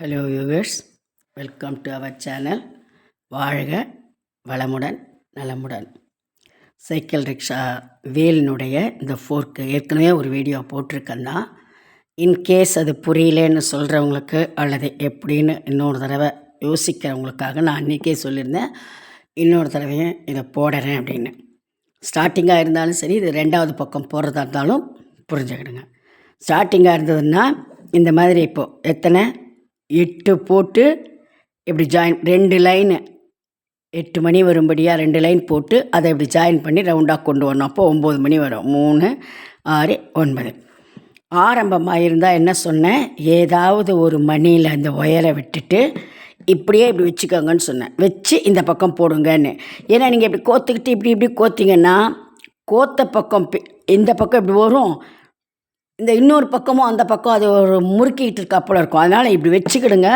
Hello viewers, welcome to our channel. வாழ்க வளமுடன் நலமுடன். சைக்கிள் ரிக்ஷா வேலினுடைய இந்த ஃபோர்க்கு ஏற்கனவே ஒரு வீடியோ போட்டிருக்கேன்னா, இன்கேஸ் அது புரியலேன்னு சொல்கிறவங்களுக்கு அல்லது எப்படின்னு இன்னொரு தடவை யோசிக்கிறவங்களுக்காக நான் அன்றைக்கே சொல்லியிருந்தேன், இன்னொரு தடவையும் இதை போடுறேன் அப்படின்னு. ஸ்டார்டிங்காக இருந்தாலும் சரி, இது ரெண்டாவது பக்கம் போடுறதா இருந்தாலும் புரிஞ்சுக்கிடுங்க. ஸ்டார்டிங்காக இருந்ததுன்னா இந்த மாதிரி இப்போது எத்தனை 8 போட்டு இப்படி ஜாயின் 2 லைனு 8 மணி வரும்படியாக 2 லைன் போட்டு அதை இப்படி ஜாயின் பண்ணி ரவுண்டாக கொண்டு வரணும். அப்போ 9 மணி வரும். 3, 6, 9. ஆரம்பமாக இருந்தால் என்ன சொன்னேன், ஏதாவது ஒரு மணியில் அந்த ஒயரை விட்டுட்டு இப்படியே இப்படி வச்சுக்கோங்கன்னு சொன்னேன். வச்சு இந்த பக்கம் போடுங்கன்னு. ஏன்னா நீங்கள் இப்படி கோத்துக்கிட்டு இப்படி இப்படி கோத்திங்கன்னா கோத்த பக்கம் இந்த பக்கம் இப்படி வரும், இந்த இன்னொரு பக்கமும் அந்த பக்கம் அது ஒரு முறுக்கிக்கிட்டு இருக்க போல இருக்கும். அதனால் இப்படி வச்சுக்கிடுங்க.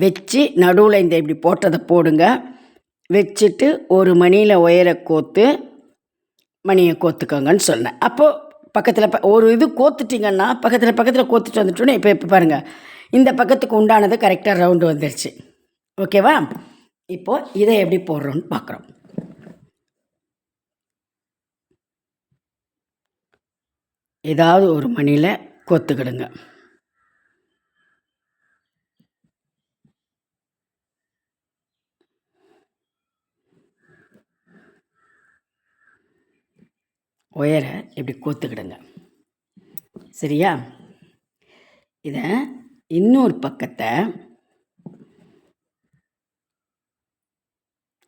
வச்சு நடுவில் இந்த இப்படி போட்டதை போடுங்க. வச்சுட்டு ஒரு மணியில் ஒயரை கோத்து மணியை கோத்துக்கோங்கன்னு சொன்னேன். அப்போது பக்கத்தில் ஒரு இது கோத்துட்டிங்கன்னா பக்கத்தில் கோத்துட்டு வந்துட்டோன்னே இப்போ பாருங்கள், இந்த பக்கத்துக்கு உண்டானது கரெக்டாக ரவுண்டு வந்துடுச்சு. ஓகேவா? இப்போது இதை எப்படி போடுறோன்னு பார்க்குறோம். ஏதாவது ஒரு மணியில் கோத்துக்கிடுங்க. ஒயரை இப்படி கோத்துக்கிடுங்க. சரியா? இதை இன்னொரு பக்கத்தை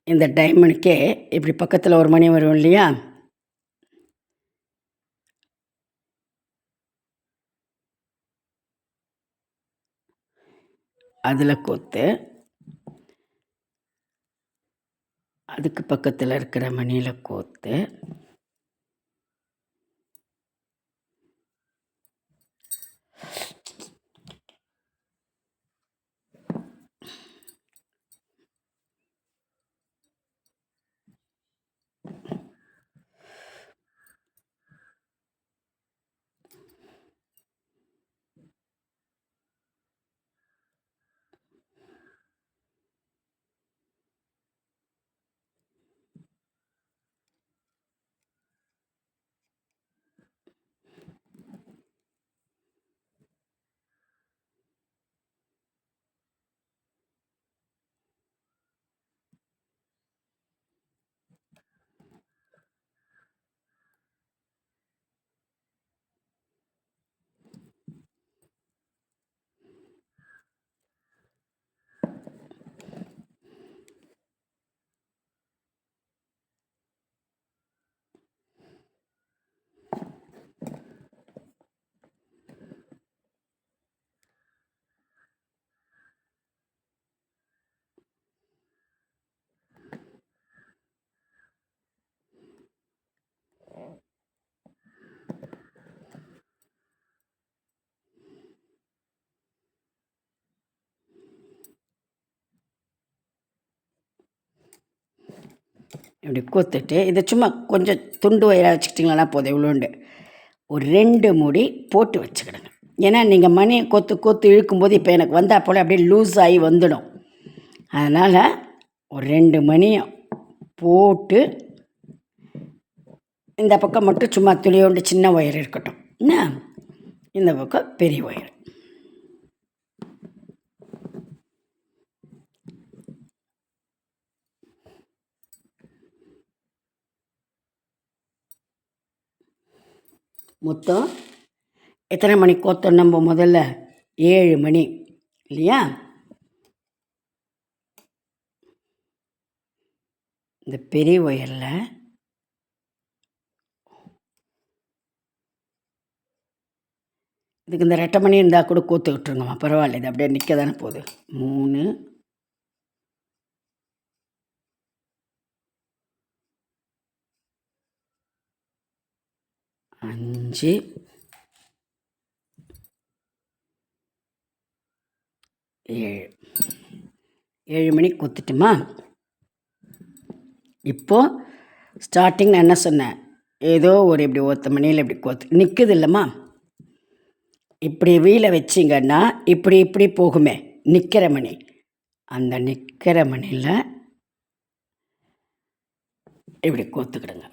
இந்த டைமண்டுக்கே இப்படி பக்கத்தில் ஒரு மணி வரும் இல்லையா, அதில் கோத்து அதுக்கு பக்கத்தில் இருக்கிற மணியில் கோத்து இப்படி கோத்துட்டு இதை சும்மா கொஞ்சம் துண்டு வயராக வச்சுக்கிட்டிங்களா போதும். இவ்வளோண்டு ஒரு 2 மூடி போட்டு வச்சுக்கிடுங்க. ஏன்னா நீங்கள் மணியை கோத்து இழுக்கும்போது இப்போ எனக்கு வந்தால் போல் அப்படியே லூஸ் ஆகி வந்துடும். அதனால் ஒரு 2 மணியை போட்டு இந்த பக்கம் மட்டும் சும்மா துளியோண்டு சின்ன ஒயர் இருக்கட்டும். என்ன, இந்த பக்கம் பெரிய ஒயர். மொத்தம் எத்தனை மணி கோத்தோம் நம்ம முதல்ல? 7 மணி இல்லையா? இந்த பெரிய ஒயரில் இதுக்கு இந்த ரெட்டை மணி இருந்தால் கூட கோத்து விட்டுருங்கம்மா, பரவாயில்ல. இது அப்படியே நிற்க தானே போகுது. 3, 5, 7 மணிக்கு கோத்துட்டுமா. இப்போது ஸ்டார்டிங் நான் என்ன சொன்னேன், ஏதோ ஒரு இப்படி 1 மணியில் இப்படி கோத்து நிற்குது இல்லைம்மா. இப்படி வீலை வச்சிங்கன்னா இப்படி போகுமே, நிற்கிற மணி. அந்த நிற்கிற மணியில் இப்படி கோத்துக்கிடுங்க.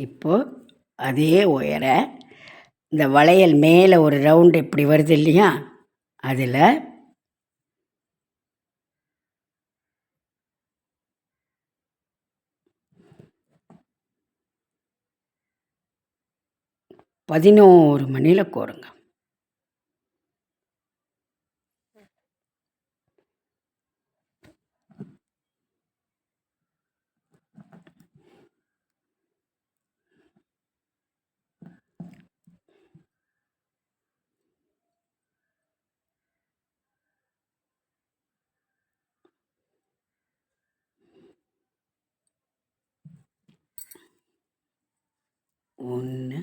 இப்போது அதே ஒயரை இந்த வளையல் மேலே ஒரு ரவுண்டு இப்படி வருது இல்லையா, அதில் 11 மணியில் கோருங்க. ஒன்று,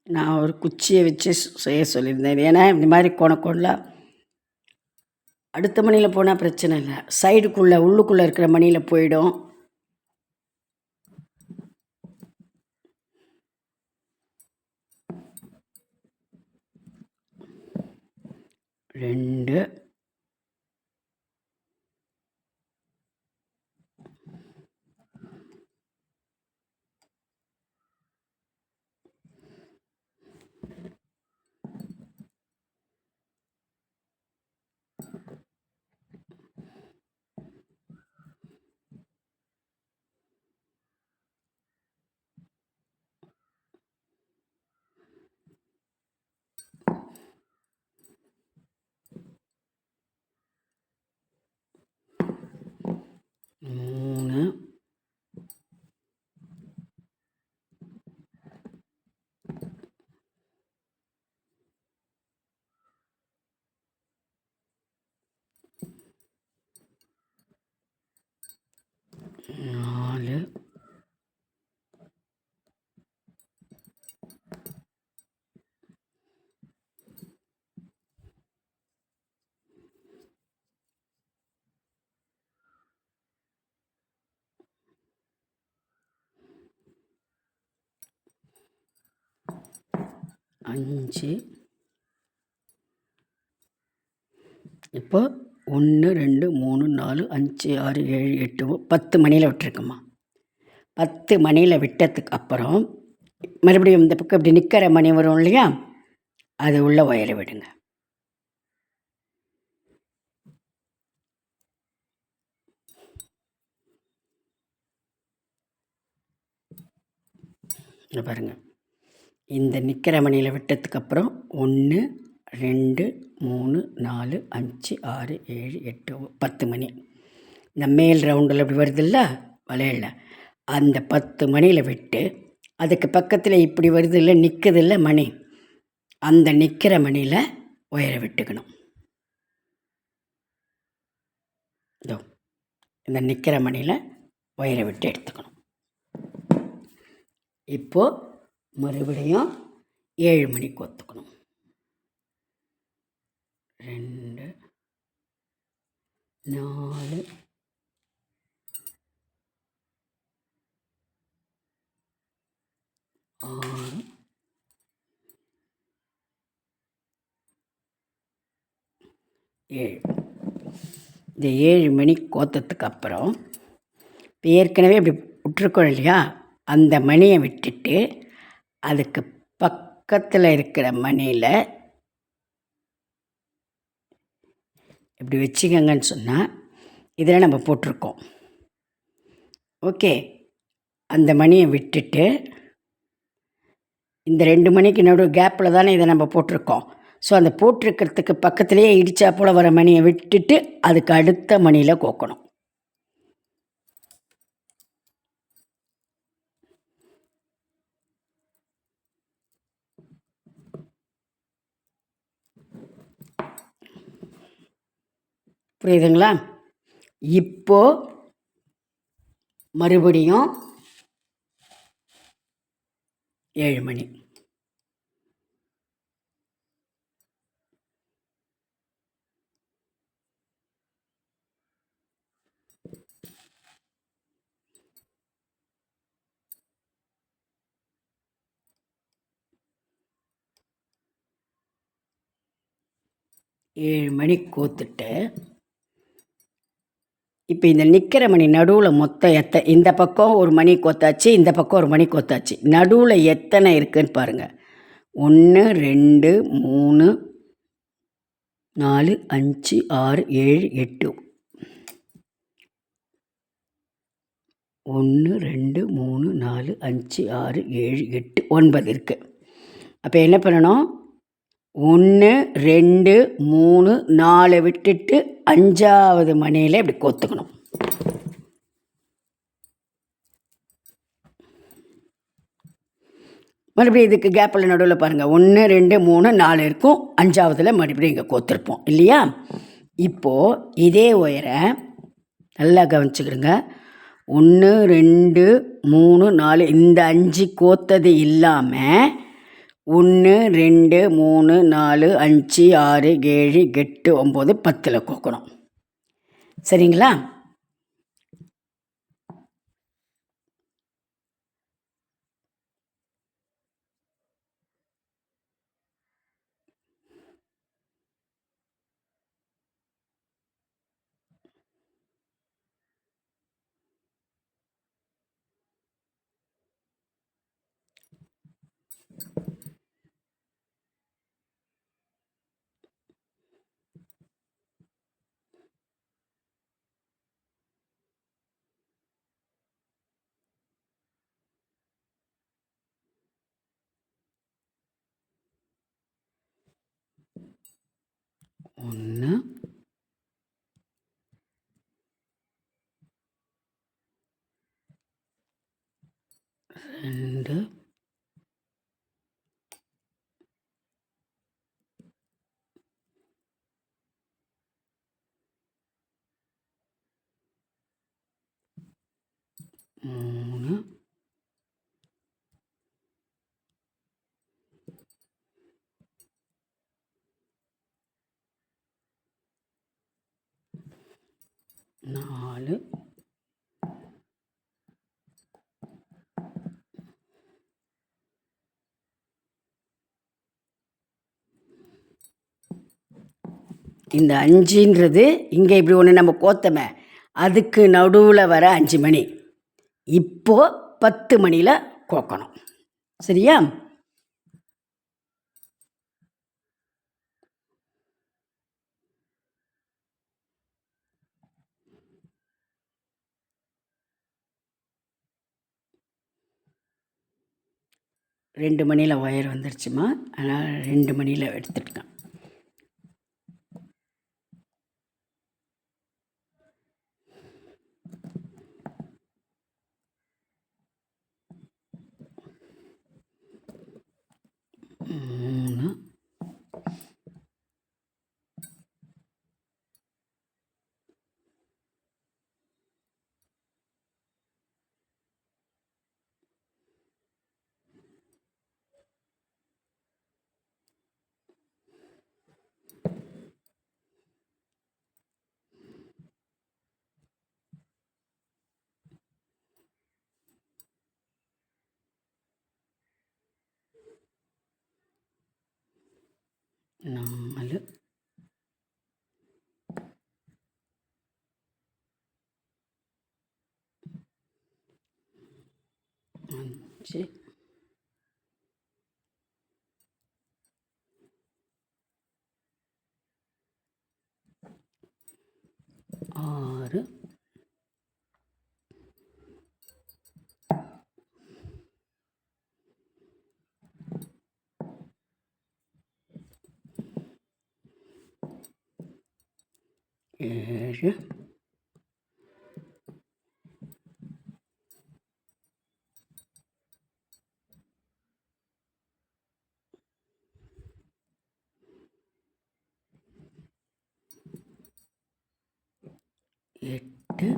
நான் ஒரு குச்சியை வச்சு செய்ய சொல்லியிருந்தேன். ஏன்னா இந்த மாதிரி கோணக்கோணலாம் அடுத்த மணியில் போனால் பிரச்சனை இல்லை, சைடுக்குள்ளே உள்ளுக்குள்ளே இருக்கிற மணியில் போயிடும். ரெண்டு, மூணு, நாலு, அஞ்சு. இப்போ 1 2 3 4 5 6 7 8 10 மணியில் விட்டுருக்குமா. 10 மணியில் விட்டதுக்கு அப்புறம் மறுபடியும் இந்த பக்கம் இப்படி நிற்கிற மணி வரும் இல்லையா, அது உள்ள ஒயரை விடுங்க. இங்கே பாருங்கள், இந்த நிற்கிற மணியில் விட்டதுக்கப்புறம் 1 2 3 4 5 6 7 8 10 மணி. இந்த மேல் ரவுண்டில் இப்படி வருதில்ல வளையலில், அந்த 10 மணியில் விட்டு அதுக்கு பக்கத்தில் இப்படி வருது இல்லை, நிற்குது இல்லை மணி, அந்த நிற்கிற மணியில் ஒயரை விட்டுக்கணும். இதோ இந்த நிற்கிற மணியில் ஒயரை விட்டு எடுத்துக்கணும். இப்போது மறுபடியும் 7 மணிக்கு ஒத்துக்கணும். 2 4 6 7. இந்த 7 மணி கோத்தத்துக்கு அப்புறம் இப்போ ஏற்கனவே இப்படி விட்டுருக்கோம் இல்லையா, அந்த மணியை விட்டுட்டு அதுக்கு பக்கத்தில் இருக்கிற மணியில் இப்படி வச்சுக்கோங்கன்னு சொன்னால் இதில் நம்ம போட்டிருக்கோம். ஓகே, அந்த மணியை விட்டுட்டு இந்த 2 மணிக்கு நடு கேப்பில் தானே இதை நம்ம போட்டிருக்கோம். ஸோ அந்த போட்டிருக்கிறதுக்கு பக்கத்துலேயே இடித்தா போல் வர மணியை விட்டுட்டு அதுக்கு அடுத்த மணியில் கோக்கணும். புரியுதுங்களா? இப்போ மறுபடியும் 7 மணி. ஏழு மணி கோத்துட்டு இப்போ இந்த நிற்கிற மணி நடுவில் மொத்தம் இந்த பக்கம் ஒரு மணி கோத்தாச்சு, இந்த பக்கம் ஒரு மணி கோத்தாச்சு. நடுவில் எத்தனை இருக்குதுன்னு பாருங்கள். 1 2 3 4 5 6 7 8. 1 2 3 4 5 6 7 8 9 இருக்குது. அப்போ என்ன பண்ணணும்? 1 2 3 4 விட்டுட்டு 5ஆவது மணியில் இப்படி கோத்துக்கணும். மறுபடியும் இதுக்கு கேப்பில் நடுவில் பாருங்கள், 1 2 3 4 இருக்கும், 5ஆவதில் மறுபடியும் இங்கே கோத்துருப்போம் இல்லையா? இப்போது இதே உயரை நல்லா கவனிச்சுக்கிடுங்க. 1 2 3 4 இந்த 5 கோத்தது இல்லாமல் 1 2 3 4 5 6 7 8 9 10 கோக்கணும். சரிங்களா? ஒன்று 2 3 4 இந்த 5ன்றது இங்கே இப்படி ஒன்று நம்ம கோத்தமே, அதுக்கு நடுவில் வர 5 மணி. இப்போது 10 மணியில் கோக்கணும். சரியா? ரெண்டு மணியில் ஒயர் வந்துருச்சுமா, அதனால் 2 மணியில் எடுத்துருக்கேன். மூணு 4 5 5 6 7 8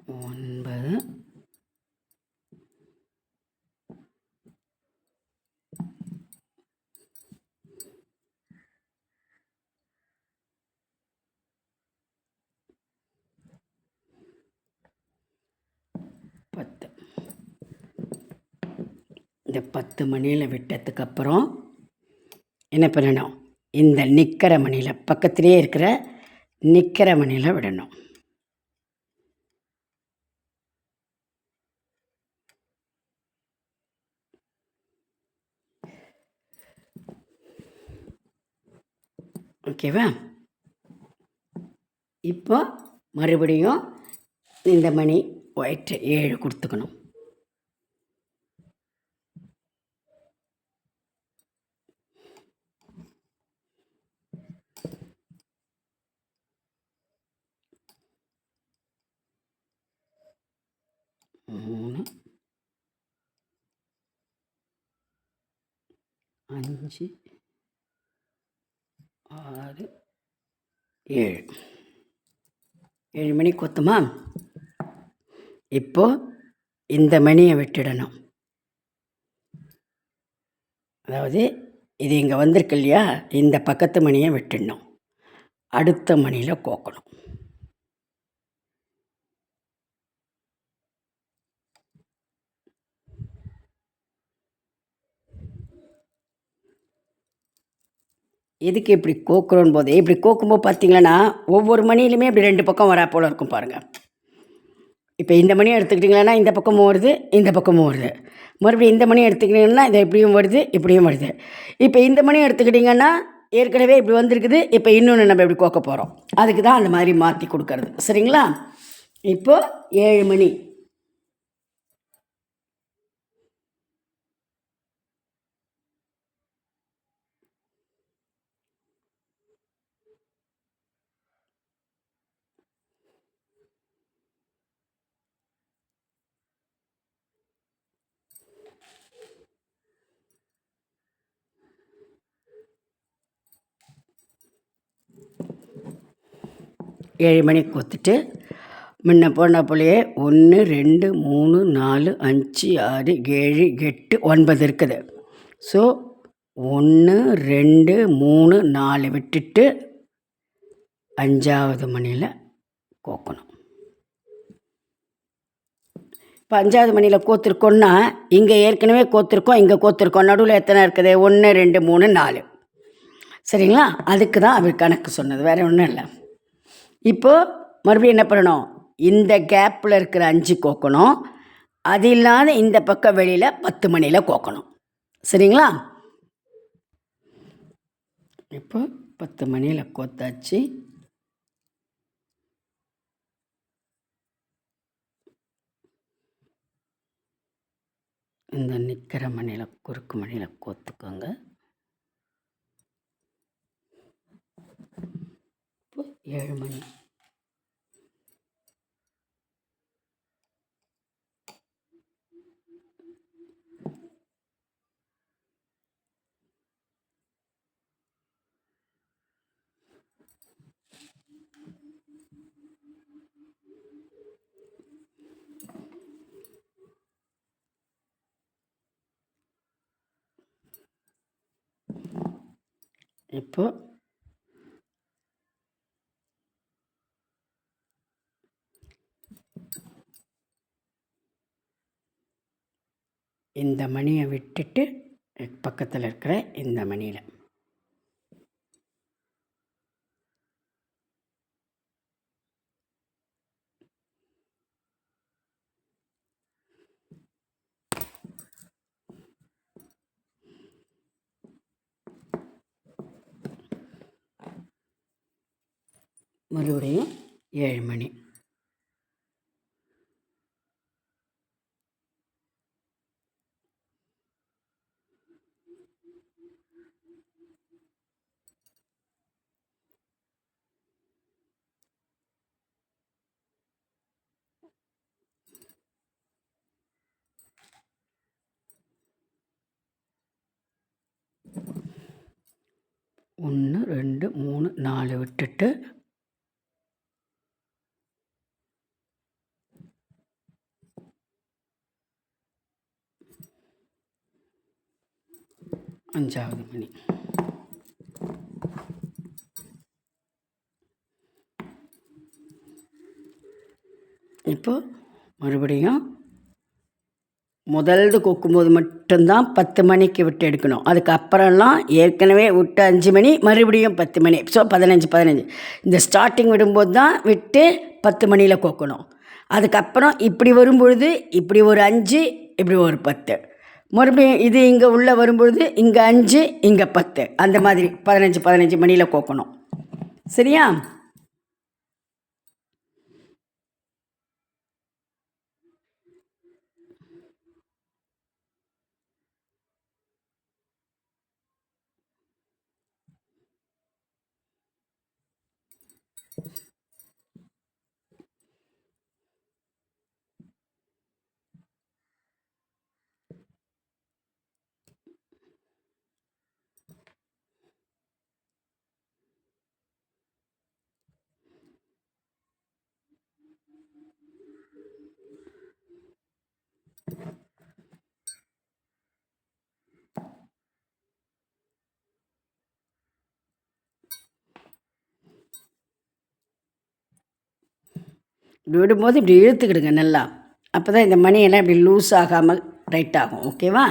9 10. இந்த 10 மணியில் விட்டதுக்கப்புறம் என்ன பண்ணணும், இந்த நிற்கிற மணியில் பக்கத்துலேயே இருக்கிற நிற்கிற மணியில் விடணும். ஓகேவா? இப்போ மறுபடியும் இந்த மணி ஒயிட் 7 கொடுத்துக்கணும். மூணு 5 6 7 7 மணி கொத்துமா? இப்போ இந்த மணியை விட்டுடணும். அதாவது இது இங்கே வந்திருக்கு இல்லையா, இந்த பக்கத்து மணியை விட்டுடணும். அடுத்த மணியில் கோக்கணும். எதுக்கு இப்படி கோக்குறோன்னு போது, இப்படி கோக்கும்போது பார்த்தீங்கன்னா ஒவ்வொரு மணிலுமே இப்படி 2 பக்கம் வரா போல் இருக்கும் பாருங்கள். இப்போ இந்த மணியை எடுத்துக்கிட்டிங்கன்னா இந்த பக்கமும் வருது, இந்த பக்கமும் வருது. மறுபடியும் இந்த மணி எடுத்துக்கிட்டிங்கன்னா இது இப்படியும் வருது, இப்படியும் வருது. இப்போ இந்த மணி எடுத்துக்கிட்டிங்கன்னா ஏற்கனவே இப்படி வந்திருக்குது, இப்போ இன்னொன்று நம்ம இப்படி கோக்க போகிறோம். அதுக்கு தான் அந்த மாதிரி மாற்றி கொடுக்கறது. சரிங்களா? இப்போ 7 மணி. ஏழு மணிக்கு கொத்துட்டு முன்ன போன போலேயே 1 2 3 4 5 6 7 8 9 இருக்குது. ஸோ 1 2 3 4 விட்டுட்டு 5ஆவது மணியில் கோக்கணும். இப்போ 5ஆவது மணியில் கோத்துருக்கோன்னா இங்கே ஏற்கனவே கோத்துருக்கோம், இங்கே கோத்துருக்கோம். நடுவில் எத்தனை இருக்குது? 1 2 3 4. சரிங்களா? அதுக்கு தான் அவர் கணக்கு சொன்னது, வேறு ஒன்றும் இல்லை. இப்போது மறுபடியும் என்ன பண்ணணும், இந்த கேப்பில் இருக்கிற 5 கோக்கணும். அது இல்லாத இந்த பக்கம் வெளியில் 10 மணியில் கோக்கணும். சரிங்களா? இப்போ 10 மணியில் கோத்தாச்சு. இந்த நிற்கிற மணியில் குறுக்கு மணியில் கோத்துக்கோங்க. இப்போ 7 மணி. இப்போ இந்த மணியை விட்டுட்டு பக்கத்தில் இருக்கிற இந்த மணியில் மறுபடியும் 7 மணி. ஒன்று 2 3 4 விட்டுட்டு 5வது மணி. இப்போ மறுபடியும் முதல்து கொக்கும்போது மட்டும்தான் 10 மணிக்கு விட்டு எடுக்கணும். அதுக்கப்புறம்லாம் ஏற்கனவே விட்டு 5 மணி, மறுபடியும் 10 மணி. ஸோ 15. இந்த ஸ்டார்டிங் விடும்போது தான் விட்டு 10 மணியில் கொக்கணும். அதுக்கப்புறம் இப்படி வரும்பொழுது இப்படி ஒரு 5, இப்படி ஒரு 10. மறுபடியும் இது இங்கே உள்ளே வரும்பொழுது இங்கே 5, இங்கே 10. அந்த மாதிரி 15 மணியில் கொக்கணும். சரியா? இப்படி விடும்போது இப்படி இழுத்துக்கிடுங்க நல்லா. அப்போ தான் இந்த மணியெல்லாம் இப்படி லூஸ் ஆகாமல் டைட் ஆகும். ஓகேவா?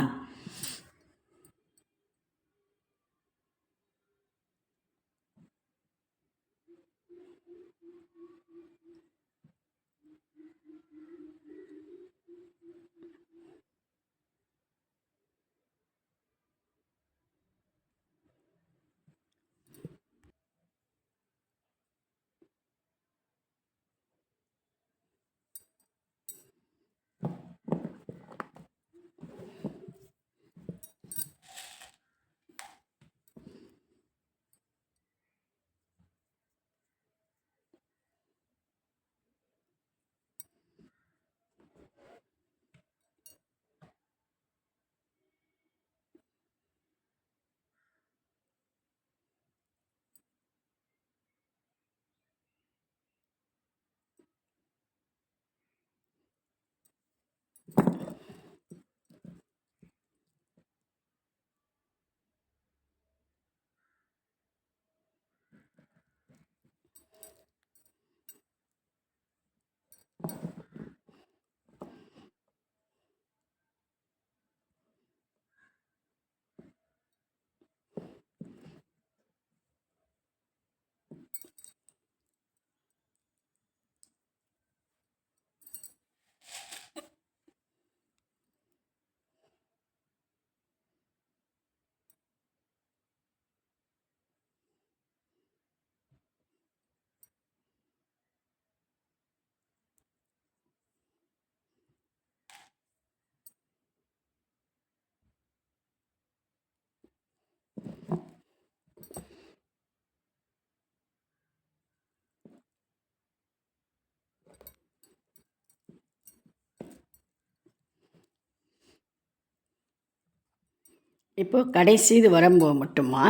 இப்போ கடைசி இது வரும்போது மட்டுமா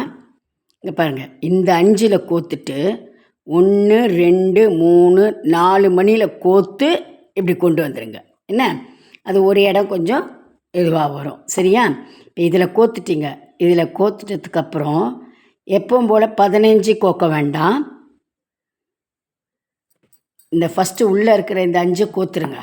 இங்கே பாருங்கள், இந்த 5ல் கோத்துட்டு 1 2 3 4 மணியில் கோத்து இப்படி கொண்டு வந்துடுங்க. என்ன, அது ஒரு இடம் கொஞ்சம் இதுவாக வரும். சரியா? இப்போ இதில் கோத்துட்டிங்க. இதில் கோத்துட்டதுக்கப்புறம் எப்பவும் போல் 15 கோக்க வேண்டாம். இந்த ஃபஸ்ட்டு உள்ளே இருக்கிற இந்த 5 கோத்துருங்க.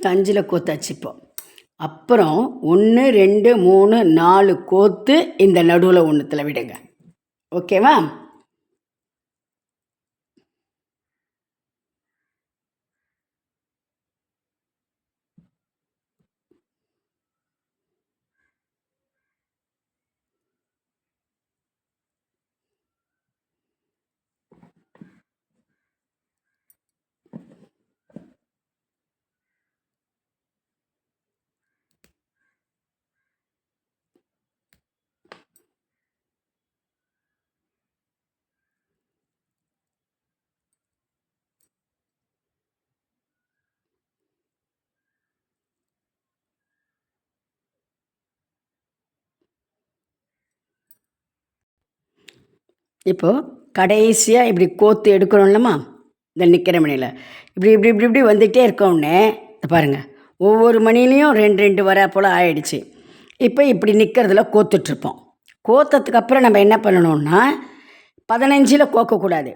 5 கோத்தாச்சு இப்போ. அப்புறம் 1 2 3 4 கோத்து இந்த நடுவில் ஒன்றுத்தில் விடுங்க. ஓகேவா? இப்போது கடைசியாக இப்படி கோத்து எடுக்கணும்லம்மா, இந்த நிற்கிற மணியில் இப்படி இப்படி இப்படி இப்படி வந்துகிட்டே இருக்கோன்னே பாருங்கள், ஒவ்வொரு மணிலையும் 2 வர போல் ஆயிடுச்சு. இப்போ இப்படி நிற்கிறதுல கோத்துட்ருப்போம். கோத்ததுக்கு அப்புறம் நம்ம என்ன பண்ணணும்னா 15 கோக்கக்கூடாது.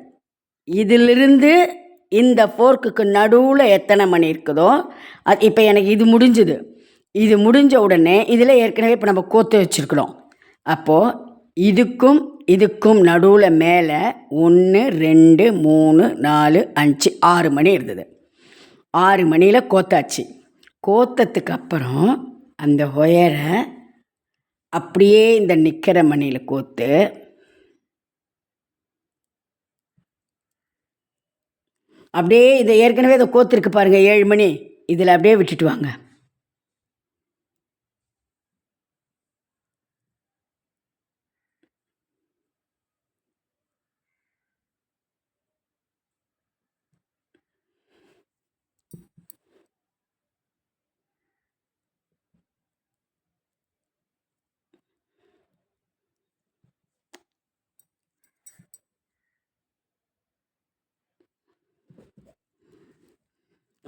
இதிலிருந்து இந்த ஃபோர்க்குக்கு நடுவில் எத்தனை மணி இருக்குதோ அது இப்போ எனக்கு இது முடிஞ்சுது. இது முடிஞ்ச உடனே இதில் ஏற்கனவே இப்போ நம்ம கோத்து வச்சுருக்கிறோம். அப்போது இதுக்கும் நடுவில் மேலே 1 2 3 4 5 6 மணி இருந்தது. 6 மணியில் கோத்தாச்சு. கோத்தத்துக்கு அப்புறம் அந்த ஒயரை அப்படியே இந்த நிற்கிற மணியில் கோத்து அப்படியே இதை ஏற்கனவே இதை கோத்துருக்கு பாருங்கள் 7 மணி, இதில் அப்படியே விட்டுட்டு வாங்க.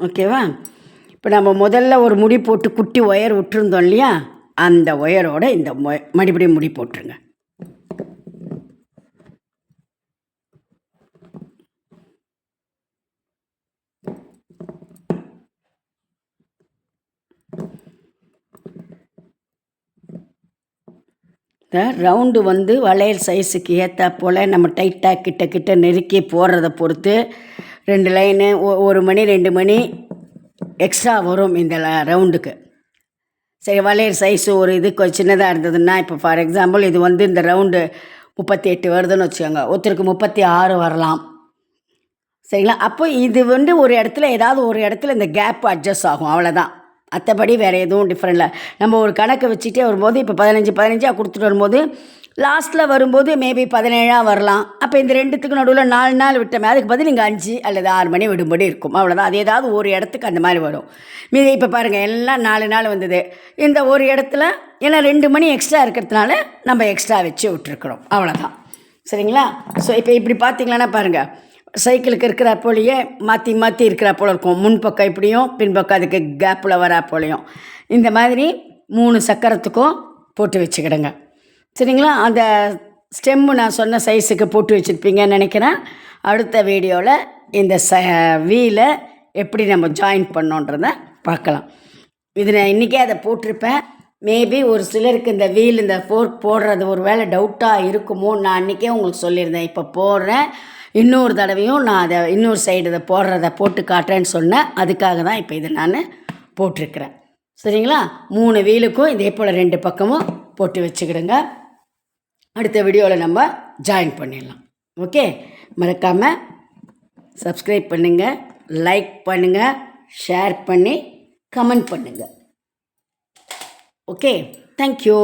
ஓகேவா? இப்போ நம்ம முதல்ல ஒரு முடி போட்டு குட்டி ஒயர் விட்டுருந்தோம் இல்லையா, அந்த ஒயரோட இந்த மறுபடியும் முடி போட்டுருங்க. இந்த ரவுண்டு வந்து வளையல் சைஸுக்கு ஏற்றா போல் நம்ம டைட்டாக கிட்ட நெருக்கி போடுறத பொறுத்து 2 லைனு 1 மணி 2 மணி எக்ஸ்ட்ரா வரும் இந்த ரவுண்டுக்கு. சரி, வளையல் சைஸு ஒரு இது கொஞ்சம் சின்னதாக இருந்ததுன்னா, இப்போ ஃபார் எக்ஸாம்பிள் இது வந்து இந்த ரவுண்டு 38 வருதுன்னு வச்சுக்கோங்க, ஒருத்தருக்கு 36 வரலாம். சரிங்களா? அப்போ இது வந்து ஒரு இடத்துல ஏதாவது ஒரு இடத்துல இந்த கேப் அட்ஜஸ்ட் ஆகும், அவ்வளோதான். மற்றபடி வேறு எதுவும் டிஃப்ரெண்ட் இல்லை. நம்ம ஒரு கணக்கை வச்சுட்டே வரும்போது இப்போ 15 கொடுத்துட்டு வரும்போது லாஸ்ட்டில் வரும்போது மேபி 17 வரலாம். அப்போ இந்த ரெண்டுத்துக்கு நடுவில் 4 நாள் விட்டமே, அதுக்கு பதில் நீங்கள் 5 அல்லது 6 மணி விடும்படி இருக்கும், அவ்வளோதான். அது ஏதாவது ஒரு இடத்துக்கு அந்த மாதிரி வரும். மீதி இப்போ பாருங்கள் எல்லாம் 4 நாள் வந்தது. இந்த ஒரு இடத்துல ஏன்னா 2 மணி எக்ஸ்ட்ரா இருக்கிறதுனால நம்ம எக்ஸ்ட்ரா வச்சு விட்டுருக்குறோம், அவ்வளோதான். சரிங்களா? ஸோ இப்போ இப்படி பார்த்திங்களான்னா பாருங்கள், சைக்கிளுக்கு இருக்கிற போலேயே மாற்றி இருக்கிற போல் இருக்கும். முன்பக்கம் இப்படியும் பின்பக்கம் அதுக்கு கேப்பில் வரா போலையும் இந்த மாதிரி 3 சக்கரத்துக்கும் போட்டு வச்சுக்கிடுங்க. சரிங்களா? அந்த ஸ்டெம்மு நான் சொன்ன சைஸுக்கு போட்டு வச்சுருப்பீங்கன்னு நினைக்கிறேன். அடுத்த வீடியோவில் இந்த வீலை எப்படி நம்ம ஜாயின் பண்ணோன்றதை பார்க்கலாம். இது நான் இன்றைக்கே அதை போட்டிருப்பேன். மேபி ஒரு சிலருக்கு இந்த வீல் இந்த ஃபோர்க் போடுறது ஒரு வேளை டவுட்டாக இருக்குமோ, நான் அன்றைக்கே உங்களுக்கு சொல்லியிருந்தேன். இப்போ போடுறேன், இன்னொரு தடவையும் நான் அதை இன்னொரு சைடு இதை போடுறத போட்டு காட்டுறேன்னு சொன்னேன். அதுக்காக தான் இப்போ இதை நான் போட்டிருக்கிறேன். சரிங்களா? 3 வீலுக்கும் இதே போல் 2 பக்கமும் போட்டு வச்சுக்கிடுங்க. அடுத்த வீடியோவில் நம்ம ஜாயின் பண்ணிடலாம். ஓகே, மறக்காமல் சப்ஸ்கிரைப் பண்ணுங்கள், லைக் பண்ணுங்கள், ஷேர் பண்ணி கமெண்ட் பண்ணுங்கள். Okay, thank you.